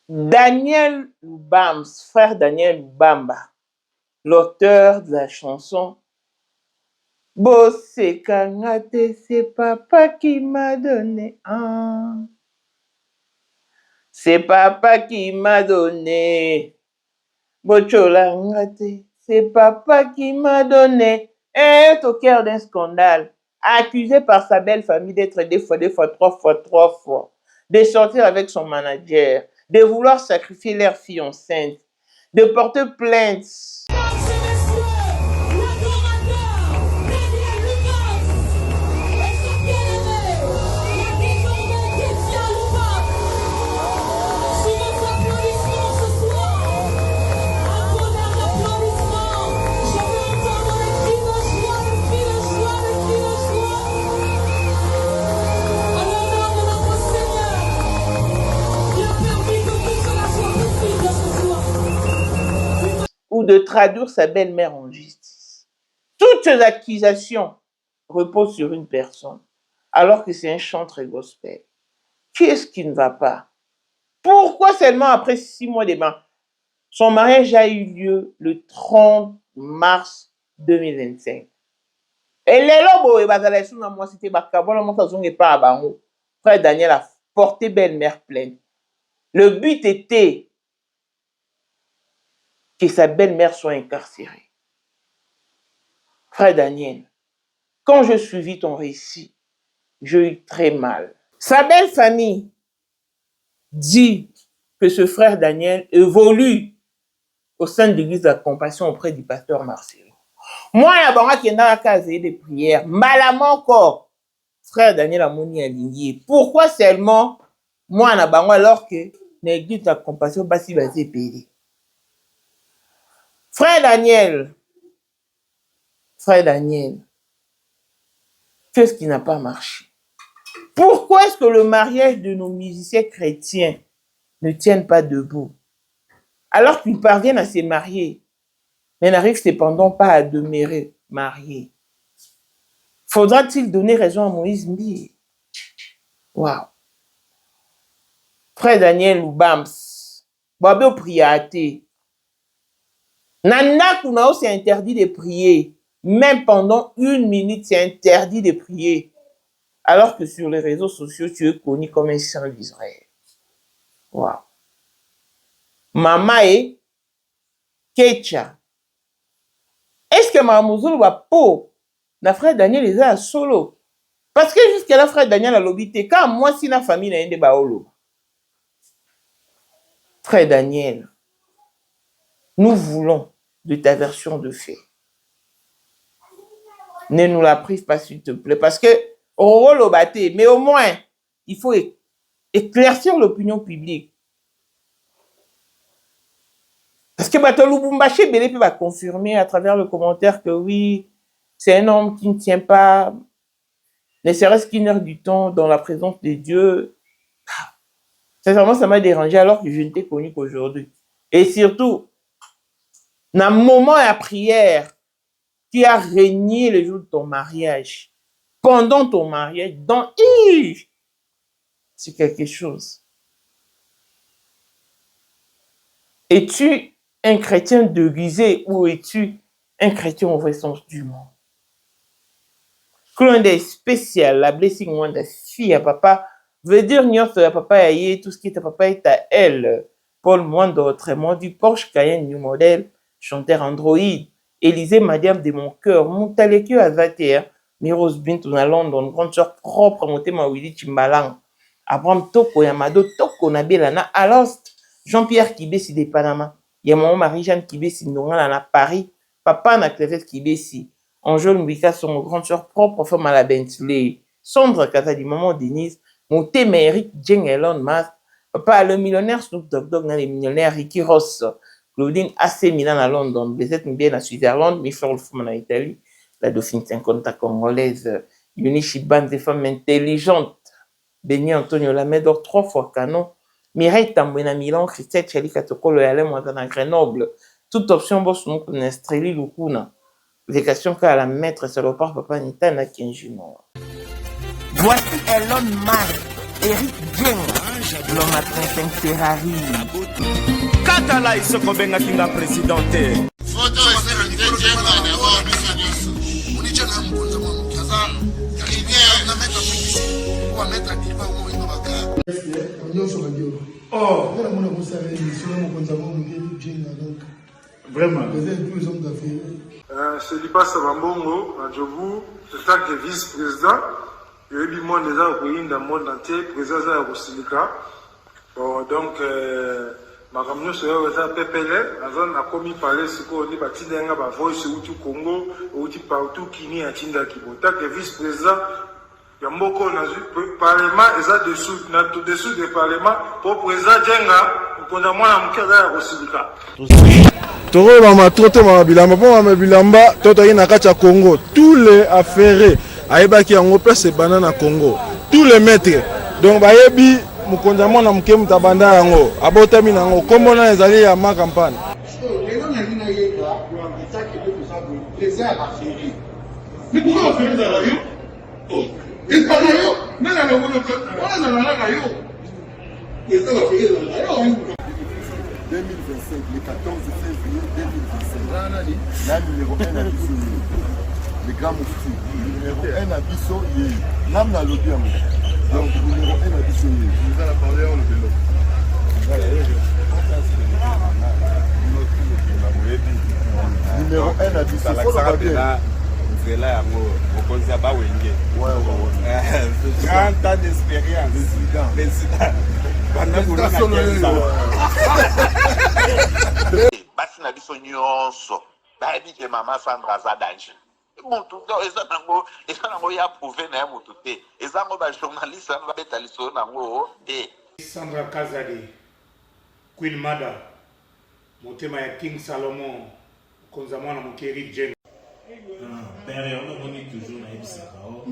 Daniel Lubams, frère Daniel Lubamba, l'auteur de la chanson Bossé Kangate, c'est papa qui m'a donné un. C'est papa qui m'a donné. Bochola Ngate, c'est papa qui m'a donné. Est au cœur d'un scandale, accusé par sa belle famille d'être deux fois, trois fois, de sortir avec son manager, de vouloir sacrifier leur fille enceinte, de porter plainte. Ou de traduire sa belle-mère en justice. Toutes ces accusations reposent sur une personne, alors que c'est un chantre gospel. Qu'est-ce qui ne va pas? Pourquoi seulement après 6 mois de bain? Son mariage a eu lieu le 30 mars 2025. Et les lobos et bazalaïsou na moi c'était bakabona moi ça zonge pas bango. Frère Daniel a porté belle-mère plainte. Le but était que sa belle-mère soit incarcérée. Frère Daniel, quand je suivis ton récit, j'ai eu très mal. Sa belle famille dit que ce frère Daniel évolue au sein de l'église de la compassion auprès du pasteur Marcel. Moi, il y a qui est dans la case des prières, malamment encore, frère Daniel Amoni aligné. Pourquoi seulement moi, alors que l'église de la compassion basi va se payer? Frère Daniel, qu'est-ce qui n'a pas marché? Pourquoi est-ce que le mariage de nos musiciens chrétiens ne tiennent pas debout? Alors qu'ils parviennent à se marier, mais n'arrivent cependant pas à demeurer mariés. Faudra-t-il donner raison à Moïse Mbi? Waouh! Frère Daniel Lubams, Babé priate. Nana Kunao, c'est interdit de prier. Même pendant 1 minute, c'est interdit de prier. Alors que sur les réseaux sociaux, tu es connu comme un saint d'Israël. Waouh! Mama et Kecha. Est-ce que Mamouzou va pour na frère Daniel les a solo? Parce que jusqu'à là, frère Daniel a l'obité. Quand moi, si la famille n'a pas de baolo. Frère Daniel, nous voulons de ta version de fait. Ne nous la prive pas, s'il te plaît. Parce que, on rôle au bâté, mais au moins, il faut éclaircir l'opinion publique. Parce que Batolou Bumbaché Belé va confirmer à travers le commentaire que oui, c'est un homme qui ne tient pas, ne serait-ce qu'une heure du temps dans la présence de Dieu. Sincèrement, ça m'a dérangé alors que je ne t'ai connu qu'aujourd'hui. Et surtout, dans le moment à prière, qui a régné le jour de ton mariage, pendant ton mariage, dans c'est quelque chose. Es-tu un chrétien déguisé ou es-tu un chrétien au vrai sens du mot? Clone des spécial, la blessing one de fille à papa, veut dire n'y sur la papa aïe, tout ce qui est à papa est à elle. Paul Moindre, autrement du Porsche Cayenne New Model, chanteur Android, Élisée Madiam de mon cœur, Montalekio à Vater, Miros Bintou à London, grande sœur propre, monté ma Willy Chimbalang, Abraham Toko, Yamado Toko, Nabelana, Alost, Jean-Pierre Kibesi de Panama, Yamon Marie-Jeanne Kibesi, Nongan à Paris, Papa na Clévette Kibesi, Angèle Mbika, son grande sœur propre, femme à la Bentley, Sondre Kata du maman Denise, Monté Méric, Jeng Elon Musk, Papa le millionnaire Snoop Dogg, le millionnaire Ricky Ross, Claudine AC Milan à London, Bezette Mbien à Switzerland, Michel Fouman en Italie, la dauphine 50 congolaise, Yunichi Band des femmes intelligentes, Béni Antonio Lamedor 3 fois canon, Mireille Tambouina Milan, Christelle Chali Katokolo et Alain Moisan à Grenoble, toute option boss nous Nestreli Lukuna, vacation qu'à la maître salopard Papa Nita na Kenjino. Voici Elon Musk, Eric Dieng. L'homme a pris un Ferrari. Katala iso kobenga kinga presidente. Photo Vraiment. C'est Lipa Sabambongo, à Djobu, c'est ça qui est vice-président. Il y a eu du monde déjà au pays, dans le monde entier, président de la Silika. Donc, ma camion sur le PPL, la zone a commis parler ce qu'on dit, parti d'un gars, voice au Congo, au partout qui n'y a Tinda Kibota, qui est vice-président. Il y a beaucoup de parlement, et ça dessous du parlement, pour président Djenga, pour moi, la mouka de la Silika. Toro mama trote mama bilamba po mama bilamba toto na kati ya Congo tous les affairés ayebaki yango place banana Congo tous les maîtres donc bayebi mukonza mwana muke mutabanda yango abotami nango kombo na ezali ya ma campagne le 14 février 2025. La numéro 1 à Bissau, le grand moufti. Numéro 1 à Bissau, l'âme n'a l'objet. Donc, numéro 1 à Bissau. Vous allez parler en le vélo. Numéro 1 à Bissau. Il faut le rappeler. C'est là, au Konzaba Wenge. Ouais. 30 ans d'expérience. Président. Basi na biso nyonso bayebi ke mama Sandra aza danger mutu eza nango ya prouve na ye mutu te eza ngo bajournaliste wana babeta lisolo nango te. Sandra Kazadi, Queen Mada, motema ya King Salomon, konza mwana mokeri Jen. Père, on a toujours na ebisaka o.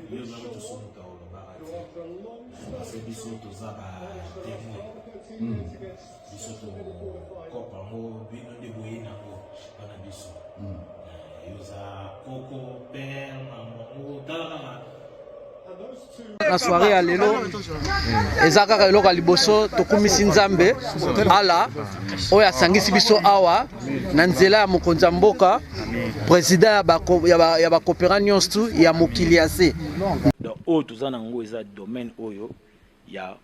Yo za mutu so muta o barati. Parce que biso toza ba témoin. Biso to kopa mo bino de boye nango bana biso. Yo za koko père maman tala. La soirée ya lelo eza kaka eloko ya liboso tokumisi nzambe ala oyo asangisi biso awa na nzela ya mokonzi ya mboka président ya bakopera nyonso ya mokili ya se oyo toza nango eza domaine oyo ya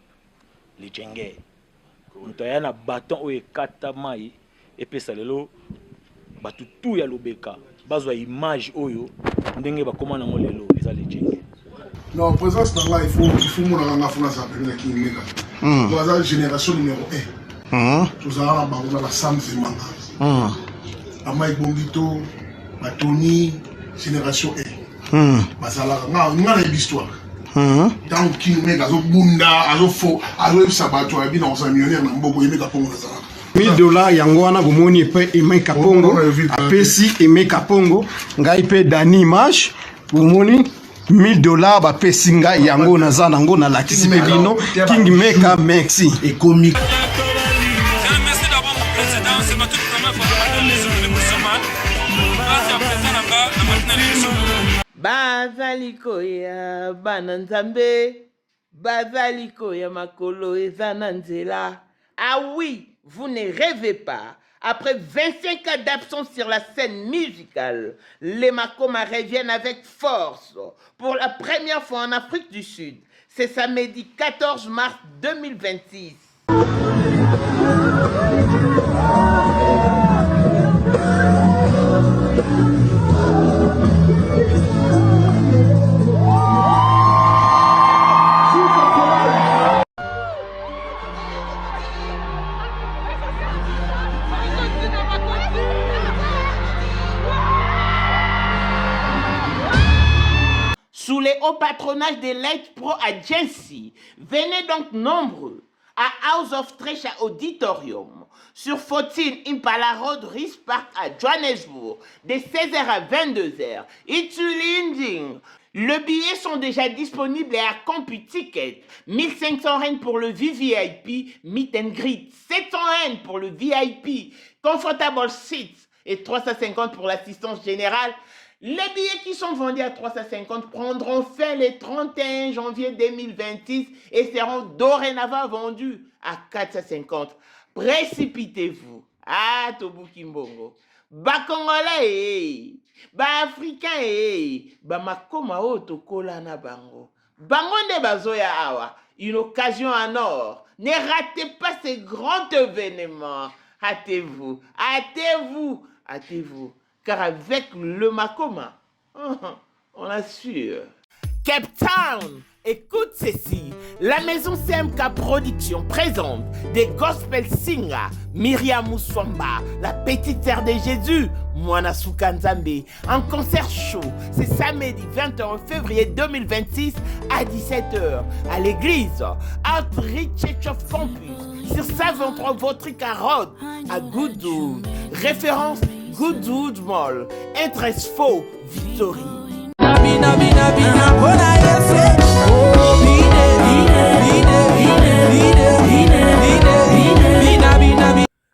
lijenge moto aya na baton oyo ekata mai epesa lelo bato tu ya lobeka bazwa image oyo ndenge bakoma nango lelo eza lijenge. Non, présence là, il faut mon la France appelée qui est là. Dans la génération numéro 1. Nous avons la Sam Zemanga. Amaï Bongito, Tony, génération 1. Basala, on a une histoire. Tant qu'il met à Bunda, à Fo, à Sabato, à Bina, on s'est millionnaire, on a beaucoup aimé la Pongo. $1000 yango wana bomoni pe Aimé Kapongo apesi Aimé Kapongo ngai pe Dani Mash bomoni $1000 ba pesinga yango naza nango na lakisi pe bino King Meka merci et comique. Merci d'avoir mon président, c'est ma toute première fois de les jours de Moussaman. Merci à président là-bas, la matinée. Bazaliko ya bananzambe, bazaliko ya makolo ezananzela. Ah oui, vous ne rêvez pas. Après 25 ans d'absence sur la scène musicale, les Makoma reviennent avec force pour la première fois en Afrique du Sud. C'est samedi 14 mars 2026. Sous les hauts patronages de Light Pro Agency, venez donc nombreux à House of Treasure Auditorium sur 14 Impala Road, Rice Park à Johannesburg, de 16h à 22h. Itulinding. Les billets sont déjà disponibles et à CompuTicket. 1500 Rand pour le VVIP, Meet and Greet. 700 Rand pour le VIP, Comfortable Seats. Et 350 pour l'assistance générale. Les billets qui sont vendus à 350 prendront fin le 31 janvier 2026 et seront dorénavant vendus à 450. Précipitez-vous. Ah, Tobuki Mbongo. Ba Congolais, ba Africain, ba makoma o tokola na bango. Bango nde bazoya awa. Une occasion en or. Ne ratez pas ce grand événement. Hâtez-vous, hâtez-vous, hâtez-vous. Car avec le Makoma, on assure. Cape Town, écoute ceci. La maison CMK Production présente des gospel singers. Myriam Mouswamba, la petite sœur de Jésus, Mwana Soukanzambe. Un concert show, c'est samedi 21 février 2026 à 17h à l'église Outreach Church of Campus sur 123 Vautry Carotte à Goodwood. Référence Goodwood Mall, Interest Faux, Victory.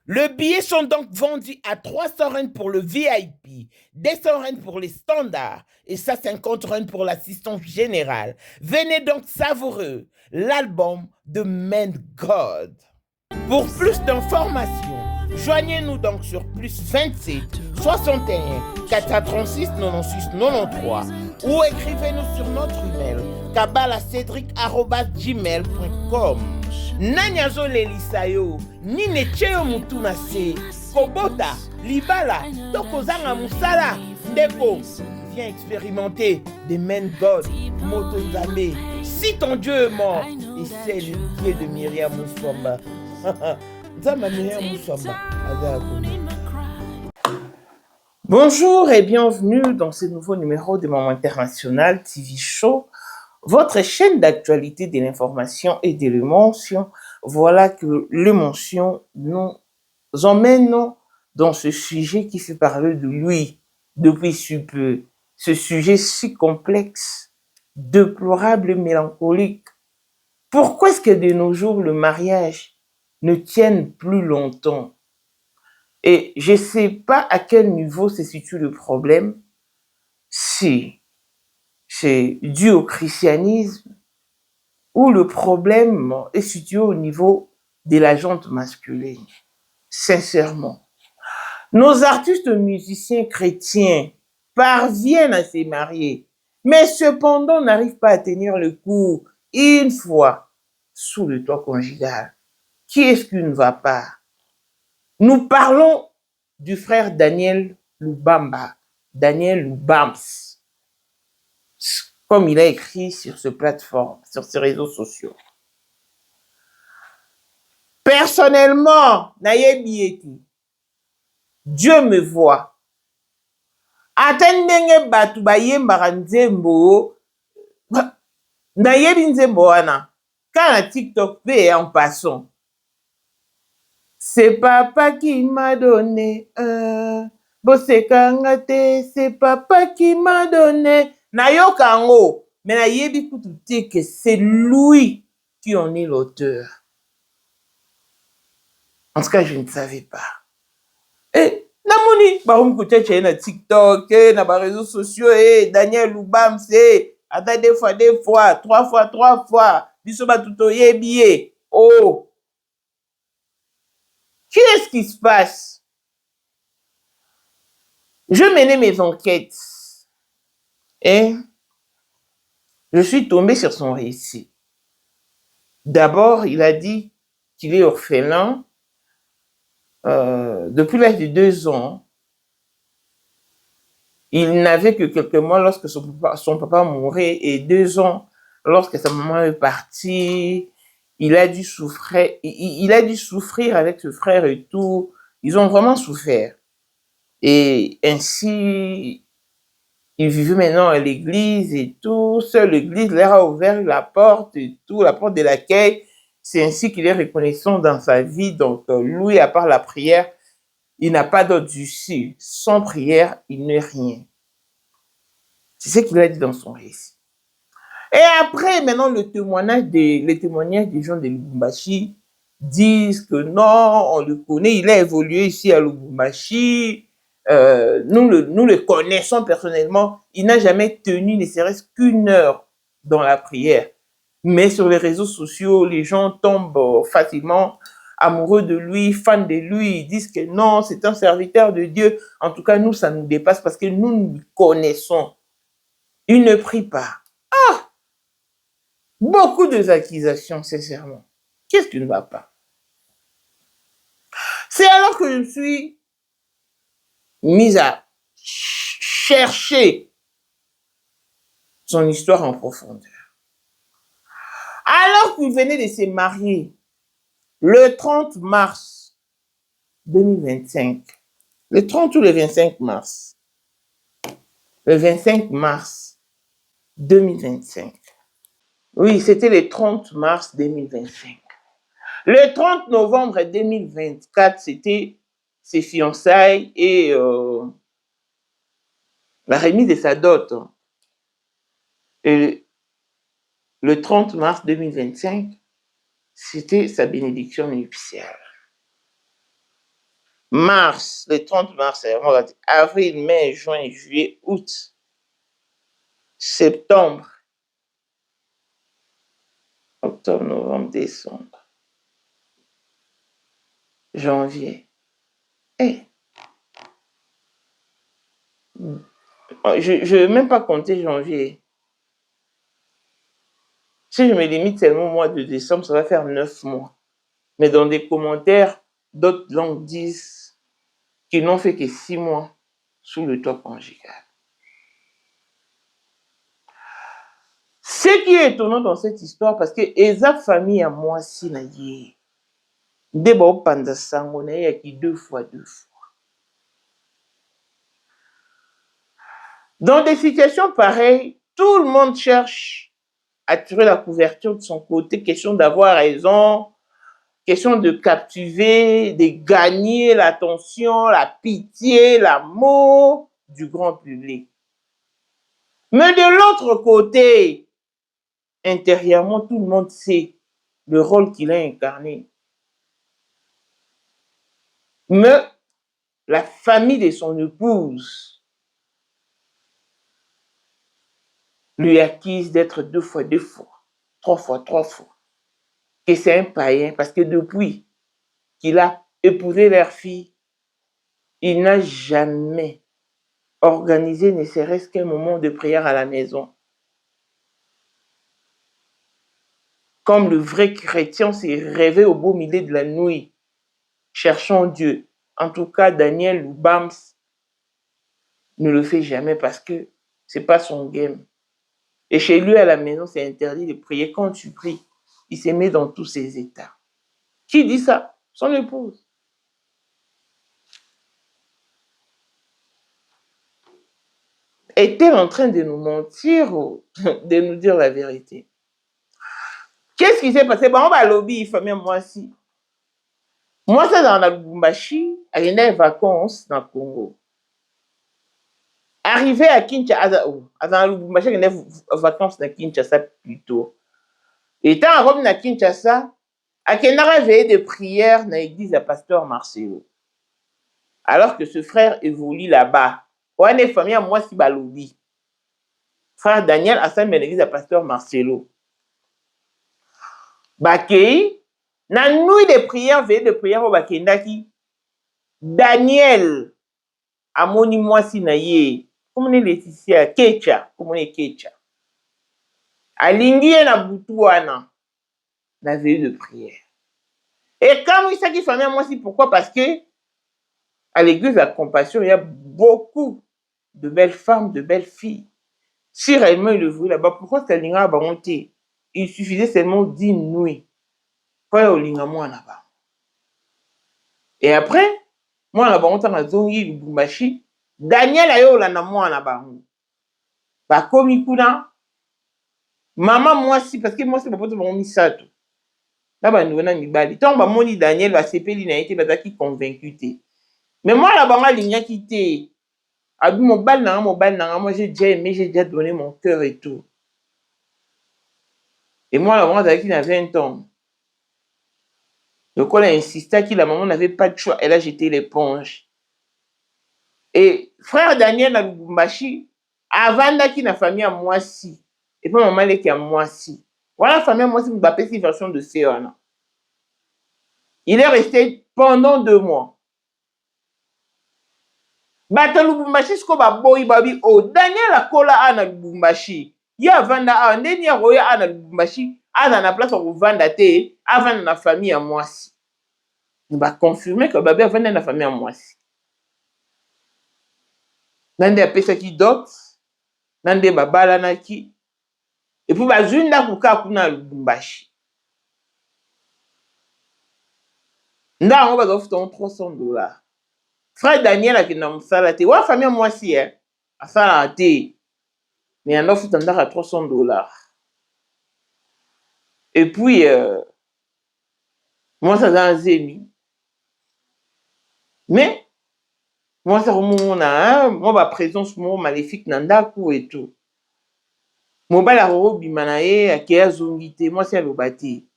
Le billet sont donc vendus à 300 rand pour le VIP, 200 rand pour les standards et 150 rand pour l'assistance générale. Venez donc savourer l'album de Man God. Pour plus d'informations, joignez-nous donc sur plus 27 61 436 96 93 ou écrivez-nous sur notre email kabalacedric@gmail.com. Nanyazo lelisayo, nine cheo mutuna se, kobota, libala, tokozanga musala, ndeko. Viens expérimenter des Men God, Motonzambe. Si ton Dieu est mort, et c'est le Dieu de Myriam Mouswamba. Bonjour et bienvenue dans ce nouveau numéro de Maman International TV Show, votre chaîne d'actualité de l'information et de l'émotion. Voilà que l'émotion nous emmène dans ce sujet qui fait parler de lui depuis si peu. Ce sujet si complexe, déplorable et mélancolique. Pourquoi est-ce que de nos jours le mariage ne tienne plus longtemps? Et je ne sais pas à quel niveau se situe le problème, si c'est dû au christianisme ou le problème est situé au niveau de la jante masculine. Sincèrement, nos artistes musiciens chrétiens parviennent à se marier, mais cependant n'arrivent pas à tenir le coup une fois sous le toit conjugal. Qui est-ce qui ne va pas? Nous parlons du frère Daniel Lubamba, Daniel Lubams, comme il a écrit sur ce plateforme, sur ses réseaux sociaux. Personnellement, Dieu me voit. Atendenge batu bayembaka nzembo, nayebi nzembo wana, kana TikTok pe en passant. C'est papa qui m'a donné un. Bosekangate, c'est papa qui m'a donné. Nayokango, mais nayebi kututi que c'est lui qui en est l'auteur. En tout cas, je ne savais pas. Et namoni, barum kuteche na TikTok, na ba réseaux sociaux, Daniel Lubam, c'est ata deux fois, trois fois. Biso batuto yebiye. Oh. Qu'est-ce qui se passe? Je menais mes enquêtes et je suis tombé sur son récit. D'abord, il a dit qu'il est orphelin depuis l'âge de 2 ans. Il n'avait que quelques mois lorsque son papa mourait et 2 ans lorsque sa maman est partie. Il a dû souffrir avec ce frère et tout. Ils ont vraiment souffert. Et ainsi, il vivait maintenant à l'église et tout. Seule l'église leur a ouvert la porte et tout, la porte de l'accueil. C'est ainsi qu'il est reconnaissant dans sa vie. Donc, lui, à part la prière, il n'a pas d'autre issue. Sans prière, il n'est rien. C'est ce qu'il a dit dans son récit. Et après, maintenant, les témoignages des gens de Lubumbashi disent que non, on le connaît, il a évolué ici à Lubumbashi, nous le connaissons personnellement, il n'a jamais tenu ne serait-ce qu'une heure dans la prière. Mais sur les réseaux sociaux, les gens tombent facilement amoureux de lui, fans de lui, ils disent que non, c'est un serviteur de Dieu. En tout cas, nous, ça nous dépasse parce que nous connaissons. Il ne prie pas. Ah! Beaucoup d'accusations, sincèrement. Qu'est-ce qui ne va pas? C'est alors que je me suis mise à chercher son histoire en profondeur. Alors qu'il venait de se marier le 30 mars 2025, le 30 ou le 25 mars, le 25 mars 2025. Oui, c'était le 30 mars 2025. Le 30 novembre 2024, c'était ses fiançailles et la remise de sa dot. Et le 30 mars 2025, c'était sa bénédiction nuptiale. Mars, le 30 mars, avril, mai, juin, juillet, août, septembre, octobre, novembre, décembre, janvier. Je ne vais même pas compter janvier. Si je me limite seulement au mois de décembre, ça va faire 9 mois. Mais dans des commentaires, d'autres langues disent qu'ils n'ont fait que 6 mois sous le toit conjugal. Ce qui est étonnant dans cette histoire, parce que Eza famille à moi si na ye. Deba panda sango na ye qui 2 fois. Dans des situations pareilles, tout le monde cherche à tirer la couverture de son côté, question d'avoir raison, question de captiver, de gagner l'attention, la pitié, l'amour du grand public. Mais de l'autre côté, intérieurement, tout le monde sait le rôle qu'il a incarné. Mais la famille de son épouse lui accuse d'être 2 fois, 3 fois, que c'est un païen, parce que depuis qu'il a épousé leur fille, il n'a jamais organisé ne serait-ce qu'un moment de prière à la maison. Comme le vrai chrétien s'est rêvé au beau milieu de la nuit, cherchant Dieu. En tout cas, Daniel ou Bams ne le fait jamais parce que c'est pas son game. Et chez lui, à la maison, c'est interdit de prier. Quand tu pries, il se met dans tous ses états. Qui dit ça? Son épouse. Est-elle en train de nous mentir ou de nous dire la vérité? Qu'est-ce qui s'est passé? Bon, on va lobby, famille, moi aussi. Moi, c'est dans la Lubumbashi, à une vacances dans le Congo. Arrivé à Kinshasa, dans la Lubumbashi, il y a une vacances dans Kinshasa plutôt. Étant à Rome, dans Kinshasa, à Kenara veillé de prière dans l'église à Pasteur Marcelo. Alors que ce frère évolue là-bas. On est famille, moi, si balobi. Frère Daniel, à saint l'église à Pasteur Marcelo. Bakei, na nuit de prière, veille de prière au Bakendaki, Daniel, amoni mwasi na ye, comment on est Laetitia, Kecha, comment on est Kecha. Alingi na butu wana, na veille de prière. Et quand il s'agit de famille mwasi, pourquoi? Parce que à l'église de la compassion, il y a beaucoup de belles femmes, de belles filles. Si réellement il le voulait là-bas, pourquoi ça l'inga ba monter? Il suffisait seulement d'une nuit. Et après, moi, la banque dans zongi Lubumbashi, Daniel ayo la na moi na bango. Ba komi kuna, maman moi si parce que moi c'est pas pour mon misato. Là ba nous na mibali. Tant ba moni Daniel va sepeli na été bazaki convaincu té. Mais moi la banque ligne quitté. Abi mobile na moi j'ai déjà aimé, j'ai déjà donné mon cœur et tout. Et moi la banque qui avait 20 ans. Donc, on a insisté que la maman n'avait pas de choix. Elle a jeté l'éponge. Et frère Daniel na Lubumbashi, avandaki na famille à Mwasi. Et puis maman leki à Mwasi. Voilà la famille à Mwasi, une version de Céana. Il est resté pendant 2 mois. Bata Lubumbashi, ce qu'on va boy babi, oh, Daniel a kola ana Lubumbashi. Ya vanda a, ndeni ya roya ana Lubumbashi, ana na place au vanda te, avant na famille à Mwasi. Il va confirmer que babi avanda na famille à Mwasi. Nande a pesa ki dot, nande babala naki, et puis bazunda kuka kuna Lubumbashi. Nda on va offrir $300. Frère Daniel a qui n'a pas te. Wa famille moi si hein. A ça te. Mais on offre à $300. Et puis moi ça dans zemi. Mais moi ça mon na, moi ba présence mon maléfique nandaku et tout. Mon bala ro bimanae akia zongite, moi c'est le bâti.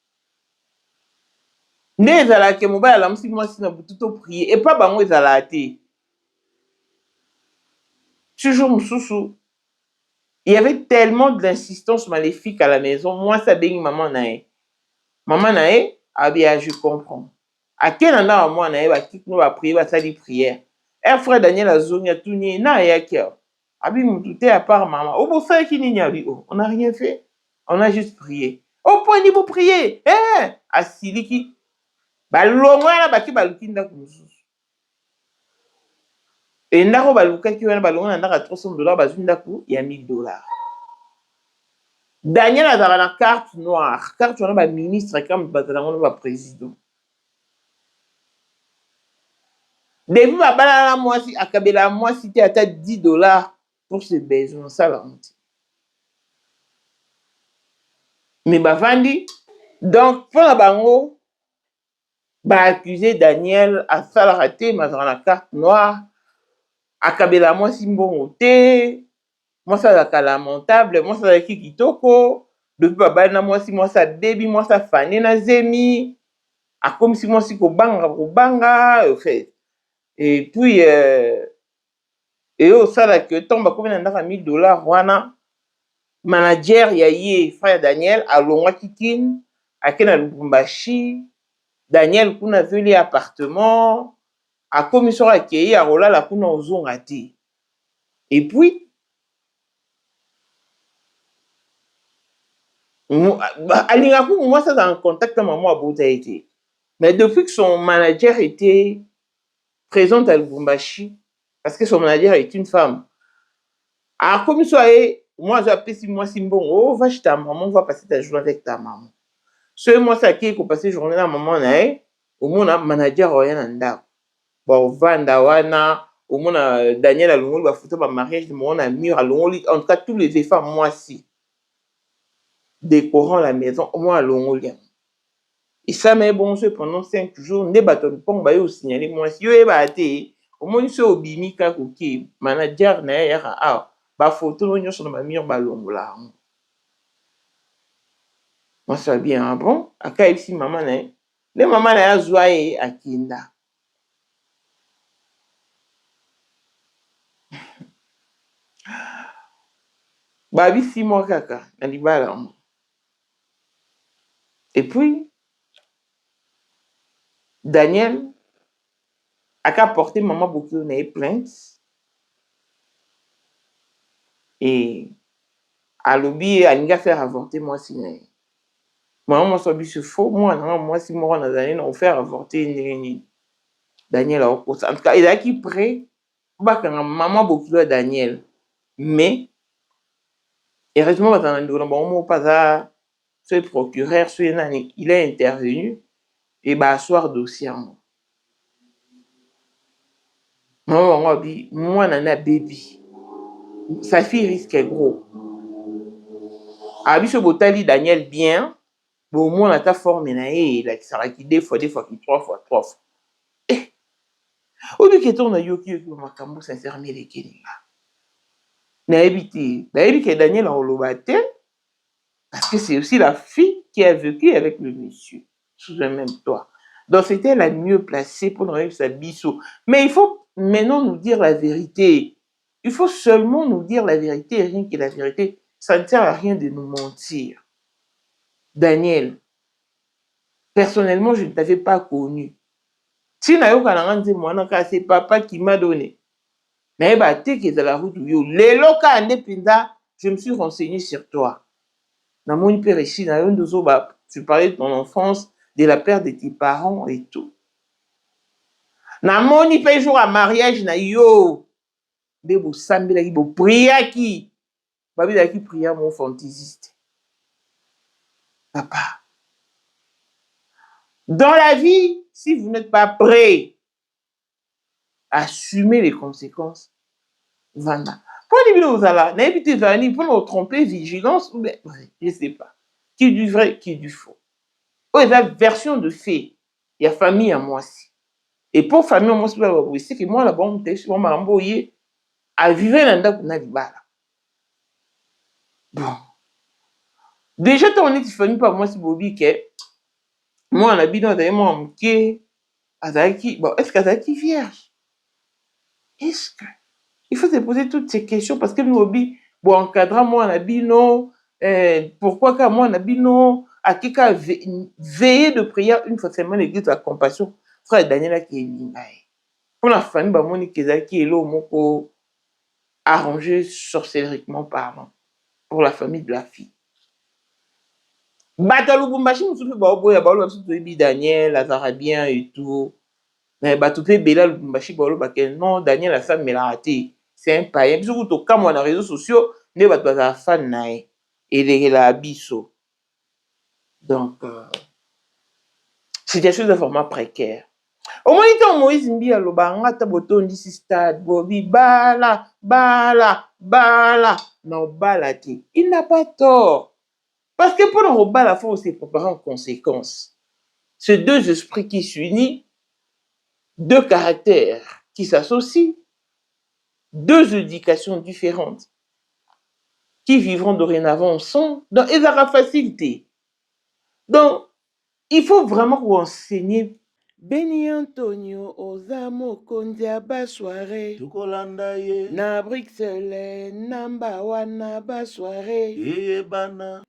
Nde ezalaki mobali alamusi mwasi na butu to prier et pas bango ezala te. Toujours mususu. Il y avait tellement d'insistance maléfique à la maison. Moi ça bengi maman nae. Maman nae a bien je comprends. À quel endroit moi nae ba kik no ba prier ba sali prière. Un frère Daniel azongi atuni na yaki. Abi mutu te à part maman. Au beau frère qui n'y a lui. On n'a rien fait. On a juste prié. Au point niveau prier. Asiliki balongo na baki baluki ndako mosusu. Et ndako balukaki wana balongo na ndako $300 bazwi ndako ya $1000. Daniel azala na carte noire. Carte wana ba ministre comme bazala ba président. Depuis babala na mwasi akabela mwasi te ata $10 pour ses besoins ça la honte. Mais bavandi donc pour la bango ba accusé Daniel à salarate mazana la carte noire akabela mwasi mbongo te mwasi azaka lamentable mwasi azaki kitoko depuis babali na mwasi abebi mwasi afane na zemi akomisi mwasi kobanga au fait et puis et osala que tomba komi na ndaka $1000 wana manager ya ye frère Daniel alongwaki kini ake na Lubumbashi. Daniel kuna veli appartement a commission akei a rolala kuna ozonga te. Et puis alinga ku moi ça en contact avec maman abota été. Mais depuis que son manager était présent à Lubumbashi parce que son manager est une femme. A commission moi j'ai appelé si moi Simbon, oh va chez ta maman, on va passer ta journée avec ta maman. Ce moi ça qui est passer journée la maman na au moins manager rien ndako. Bon vanda wana au moins Daniel alongoli ba photo ba mariage de mon ami alongoli en tout cas tous les femmes moi si décorant la maison au moins alongoli. Et ça mais bon ce pendant 5 jours ne bato pong ba yo signaler moi si yo e ba te au moins ce obimi ka koki manager na ya ba photo nyonso na ba mur ba longola. Moi ça bien hein, bon aka ici maman na les maman na ya zoaye akinda. Babi 6 mois kaka na libala. Et puis Daniel a porté maman beaucoup na plainte et à lobby alinga faire avorter moi si na. Maman so biso faux moi si moi na Daniel on faire avorter ni Daniel a en tout cas il a qui prêt ba kana maman beaucoup de Daniel mais heureusement dans le moment pas ce procureur ce nani il est intervenu et ba soir dossier maman dit moi nana baby sa fille risque gros abiso botali Daniel bien bon moi na ta forme na la qui sera qui 2 fois 3 fois au lieu que ton na yoki makambo sincèrement les keninga na éviter que Daniel en lobate parce que c'est aussi la fille qui a vécu avec le monsieur sous le même toit. Donc c'était la mieux placée pour nous sa biso. Mais il faut maintenant nous dire la vérité. Il faut seulement nous dire la vérité, rien que la vérité. Ça ne sert à rien de nous mentir. Daniel, personnellement, je ne t'avais pas connu. Si c'est papa qui m'a donné. Mais je me suis renseigné sur toi. Tu parlais de ton enfance, de la perte de tes parents et tout. Namoni pe jour à mariage na yo. De bo sambela ki bo priya ki. Babi da ki priya mon fantaisiste. Papa. Dans la vie, si vous n'êtes pas prêt à assumer les conséquences, voilà. Pour les vidéos là, n'invitez Vani pour nous tromper, vigilance ou bien, je sais pas. Qui est du vrai, qui est du faux. Oh, la version de fait, il y a famille à moi aussi. Et pour famille à moi aussi, c'est que moi là-bas, on m'a envoyé à vivre dans la vie. Bon. Déjà, ton est famille par moi, c'est Bobby que moi, on habite dans des moments qui Azaki, bon, est-ce qu'Azaki vierge? Est-ce que il faut se poser toutes ces questions parce que nous Bobby, bon, encadrant moi, on habite non, pourquoi qu'à moi, on habite non, à qui qu'à veiller de prière une fois seulement l'église de la compassion, frère Daniela qui est limaï. Pour la famille, bah, mon Ikezaki est là, mon arrangé sorcériquement parlant, pour la famille de la fille. Batalubumbashi musupe baobo ya baolo basu toyebi Daniel Azarabien et tout. Mais batupe bela Lubumbashi baolo bake non Daniel asa melate. C'est un païen. Biso to kamwa na réseaux sociaux ne batu baza fan nae et la biso. Donc situation de format précaire. Au moins il temps Moïse Mbi aloba ngata botondi si stade bobi bala non balati. Il n'a pas tort. Parce que pour le rebat, la fois, on s'est préparé en conséquence. Ces deux esprits qui s'unissent, deux caractères qui s'associent, deux éducations différentes, qui vivront dorénavant ensemble, dans la facilité. Donc, il faut vraiment vous enseigner. Beni Antonio Ozamo Kondia Bassoiré Tukolanda ye na Bruxelles namba wana Bassoiré bana.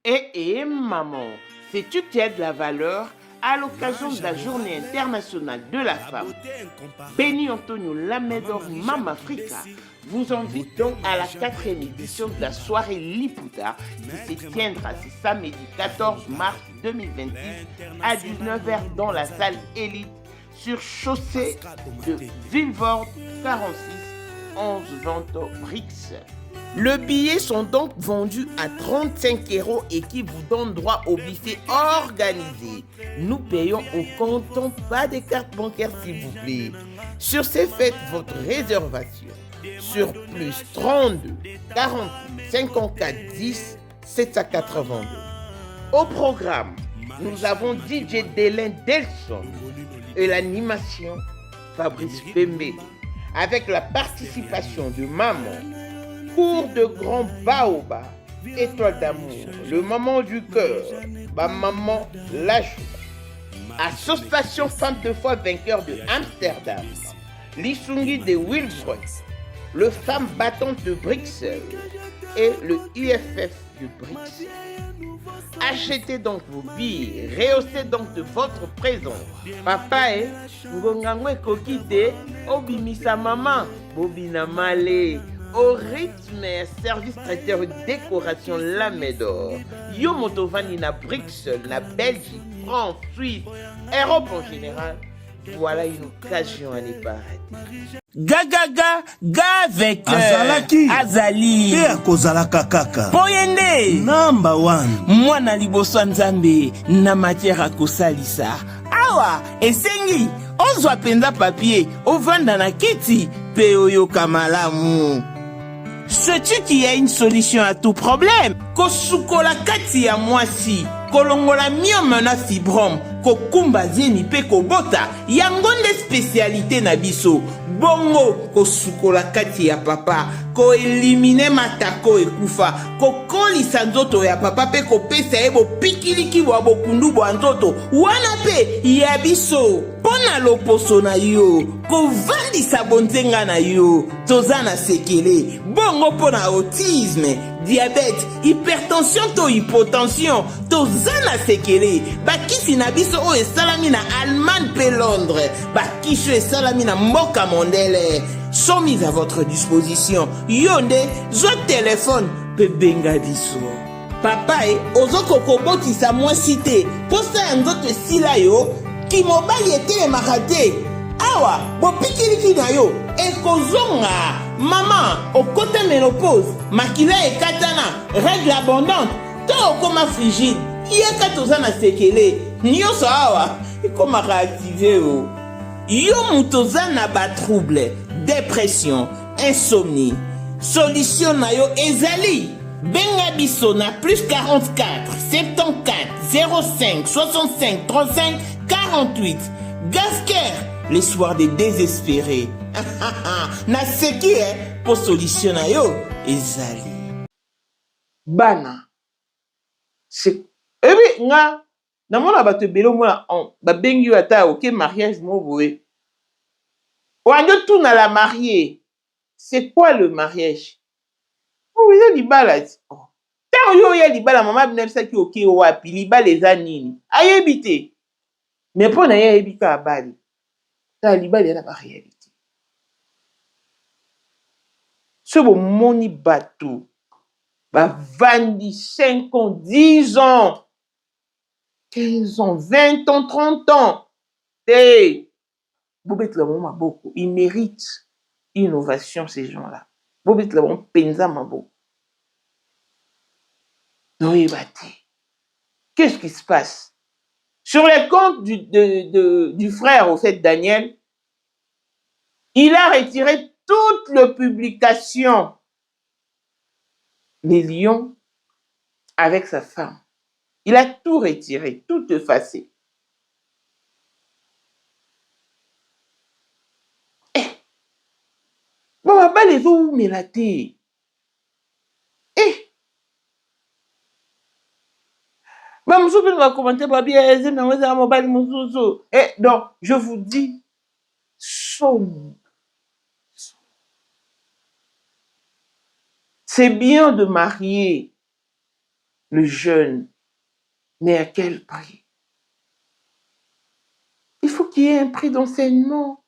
Maman, sais-tu qu'il y a de la valeur à l'occasion de la journée internationale de la femme? Beni Antonio Lamedor Mama Africa vous invite donc à la 4e édition de la soirée Liputa qui se tiendra ce samedi 14 mars 2026 à 19h dans la salle Élite sur chaussée de Villevorde 46 11 20 Bruxelles. Le billet sont donc vendus à 35 € et qui vous donne droit au buffet organisé. Nous payons au comptant, pas de carte bancaire s'il vous plaît. Sur ces faites votre réservation sur plus 32 40 54 10 782. Au programme, nous avons DJ Délin Delson et l'animation Fabrice Pembe avec la participation de Maman, Cours de Grand Baoba, Étoile d'amour, le Maman du cœur, ma maman la joie. Association Femmes de foi vainqueur de Amsterdam, l'Isungi de Wilsbrooks, le Femme battante de Bruxelles et le UFF de Bruxelles. Achetez donc vos billets, rehaussez donc de votre présence. Papa et Ngongangwe Kokite, Obimisa Maman, Bobina Malé, au rythme service traiteur décoration Lamedor, Yomotovani na Bruxelles, na Belgique, France, Suisse, Europe en général. Voilà une occasion à ne pas rater. Ga avec Azali Pe akozalaka kaka Poyende number 1 mwana liboso nzambe na matière akosalisa awa esengi ozwa penza papier ovanda na kiti pe oyoka malamu. Sais-tu qu'il y a une solution à tout problème? Kosukola kati ya mwasi, kolongola myome na fibrome, kokumba zeni pe kobota, yango nde spécialité na biso. Bongo kosukola kati ya papa, koelimine matako ekufa kokolisa nzoto ya papa mpe kopesa ye bopikiliki bwa bokundu bwa nzoto wana mpe ya biso mpo na loposo na yo kovandisa bonzenga na yo toza na sekele bongo mpo na autisme diabete hypertension to hypotension toza na sekele bakisi na biso oyo esalami na Allemagne mpe Londres bakisi oyo esalami na mboka mondele sont mis à votre disposition. Yonde, zo téléphone, pe benga biso. Papa ozoko kobotisa moi cité. Posa nzoto sila yo, ki mobali ete makate. Awa, bo pikiliki na yo, ekozonga. Maman, okote ménopause, makila ekatana, règle abondante, to okoma frigide. Yeka tozana sekele. Nyoso awa, ikoma réactiver o. Yo mutoza na ba trouble, dépression, insomnie. Solution na yo ezali. Benga biso na plus 44 74 05 65 35 48. Gasker, les soirs des désespérés. Na seki pour solution na yo ezali. Bana. C'est ebi nga na mona bato belo mona ba bengi ata oké mariage mo boé. Wando tout na la mariée. C'est quoi le mariage? Oh, il y a libala. Tant yo ya libala maman bina bisa ki oké wapi libala eza nini? Ayebite. Mais pour na ya ebika abali. Ta libala na ba réalité. Ce bon moni bateau. Ba vandi 5 ans, 10 ans. 15 ans, 20 ans, 30 ans. Hey! Bobet Labon Maboko, ils méritent innovation, ces gens-là. Bobet Labon Penza Maboko. Oui, bâti. Qu'est-ce qui se passe? Sur les comptes du frère, au fait, Daniel, il a retiré toutes les publications. Les lions avec sa femme. Il a tout retiré, tout effacé. Bon, papa, les eaux, mais la thé. Donc, je vous dis, c'est bien de marier le jeune, mais à quel prix? Il faut qu'il y ait un prix d'enseignement.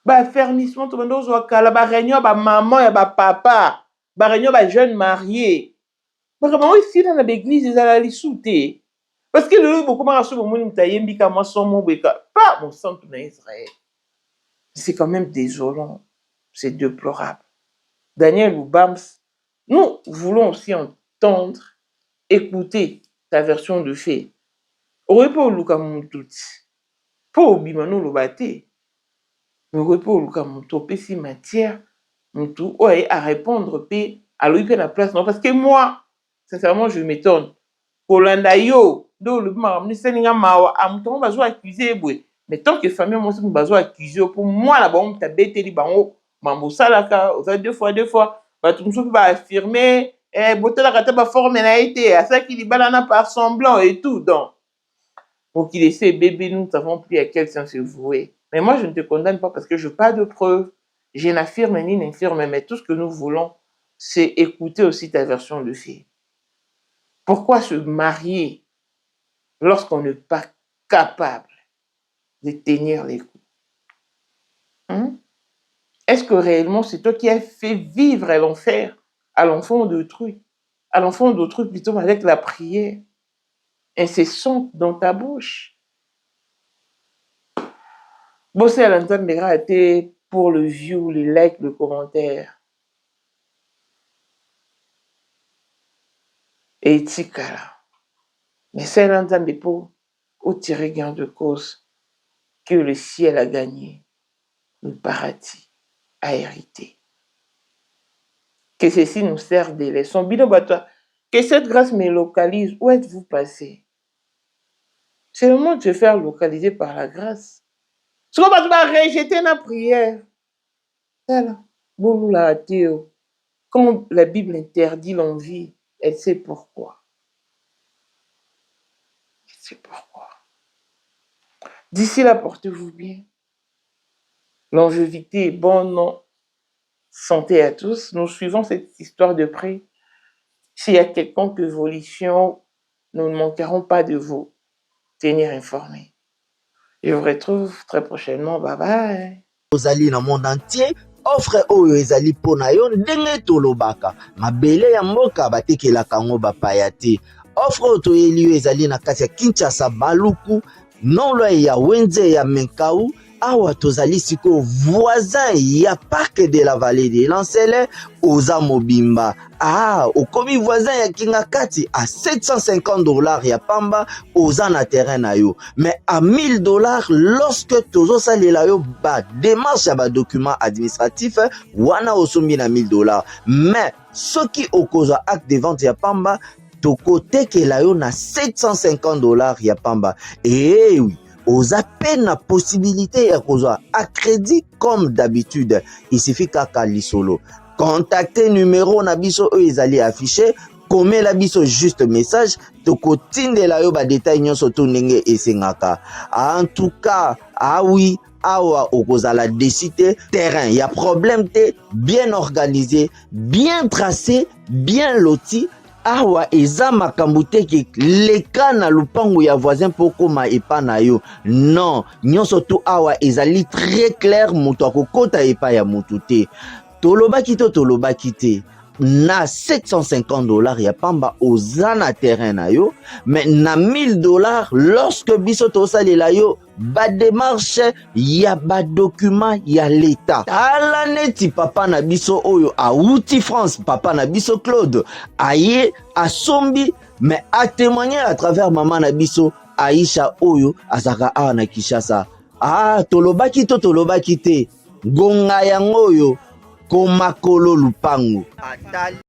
Affermissement, tout le monde doit kala, réunion, maman et papa, réunion, jeune marié. Vraiment, ici, dans l'église, ils allaient sauter. Parce que le beaucoup de choses, pas mon sang en Israël. C'est quand même désolant. C'est déplorable. Daniel Oubams, nous voulons aussi entendre, écouter ta version de fait. Aurait pas lu comme tout. Pour Bimano Lobate. Mais aurait pas lu comme tout. Si matière, tout, ouais, à répondre, à lui la place. Non, parce que moi, sincèrement, je m'étonne. Kolanda yo, do le marmni seninga mawa, amutongo bazo accusé bwe. Mais tant que famille moi c'est bazo accusé pour moi là bon ta bête li bango mambo salaka, ça deux fois ba tout monde va affirmer botela kata ba forme na été à ça qui li balana par semblant et tout donc. Pour qu'il essaie bébé nous savons plus à quel sens se vouer. Mais moi je ne te condamne pas parce que je n'ai pas de preuves. Je n'affirme ni n'infirme mais tout ce que nous voulons c'est écouter aussi ta version de fait. Pourquoi se marier lorsqu'on n'est pas capable de tenir les coups? Est-ce que réellement c'est toi qui as fait vivre l'enfer à l'enfant d'autrui? À l'enfant d'autrui plutôt avec la prière incessante dans ta bouche. Bosser à l'entendre a été pour le view, les likes, le commentaire. Et tikala. Mais c'est l'entendre pour tirer gain de cause que le ciel a gagné, le paradis a hérité. Que ceci nous serve de leçon. Bino batwa, que cette grâce me localise. Où êtes-vous passé? C'est le moment de se faire localiser par la grâce. Ce qu'on va rejeter la prière. Voilà. Boulou la théo. Quand la Bible interdit l'envie, elle sait pourquoi. Elle sait pourquoi. D'ici là, portez-vous bien. Longévité, bonne santé à tous. Nous suivons cette histoire de près. S'il y a quelconque évolution, nous ne manquerons pas de vous tenir informés. Je vous retrouve très prochainement. Bye bye. Ozali na monde entier, offre oyo ezali pona yo ndenge tolobaka. Mabele ya mboka batekelaka ngo bapaya te. Offre oyo toyeli yo ezali na kati ya Kinshasa Baluku, nolo ya Wenze ya Menkau. Awa tozali siko voisin ya parc de la vallée de Lancele oza mobimba. Okomi voisin ya Kingakati à $750 ya pamba oza na terrain na yo. Mais à $1000 lorsque tozo salela yo ba démarche ya ba document administratif wana osombi na $1000. Mais soki okozwa acte de vente ya pamba tokoteke yo na $750 ya pamba. Eh oui. Aux appels la possibilité à crédit comme d'habitude. Il suffit qu'à Kalisolo. Contactez numéro nabiso eux ils allaient afficher. Comme la biso juste message. Toko tinde la yo ba détail nyon soto nenge et sengaka. En tout cas, oui. Awa okozala décider terrain. Y a problème te bien organisé, bien tracé, bien loti. Awa eza makambo te ki leka na lupango ya voisin poko ma epa na yo. Non, nyonso tu awa ezali très clair moto akokota epa ya motu te. Tolobaki te. Na $750 ya pamba oza na terrain na yo, mais na $1000 lorsque biso tosalela yo ba démarche ya ba document ya l'état. Tala neti papa na biso oyo auti France, papa na biso Claude aye asombi mais a témoigner à travers maman na biso Aisha oyo azaka awa na Kinshasa. Tolobaki te gonga yango oyo komakolo lupango.